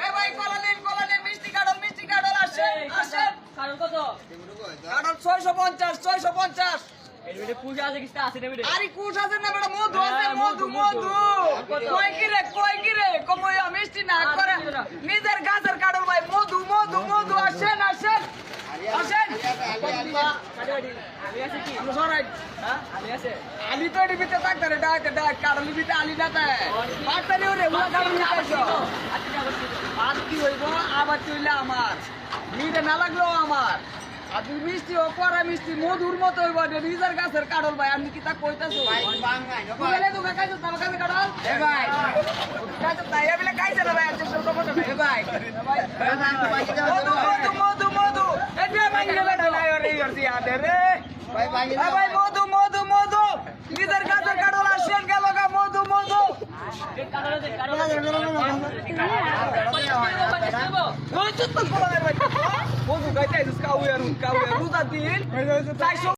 এই ভাই কলা নিন মিষ্টি কাটল আসেন কারণ কত? কাটল 650 এর ভিতরে পূজা আছে কিছু আছে না ভিতরে? আরে কুশ আছে না বেটা মধু আছে মধু কই কি রে কমই মিষ্টি না করে নিজের গাছের কাটল ভাই মধু আসেন আমি আছে কি? সরাই হ্যাঁ আমি আছে আলি তো এর ভিতরে থাকতে রে ডাক কাটলের ভিতরে আলি না তাই পাঁচটারি ওরে উলা কাটল নিয়ে আসো আর কি হইব আবার চইলে আমার নিতে না লাগলো আমার আর তুমি মিষ্টি ও করা মিষ্টি মধুর মতো হইব নিজের গাছের কাটল ভাই আমি কি তা কইতাছো বলে তো কাছে তার কাছে কাটল এ ভাই কাছে তাই বলে কাইছে না ভাই আজ ছোট মতো এ ভাই মধু এ যে ভাঙি গেল না রে ইরসি আদে রে ভাই মধু নিজের গাছের কাটল আসেন গেল গা মধু এই কারণে দে কারণে মধু গাইতে কাউয়ার রুদা দিন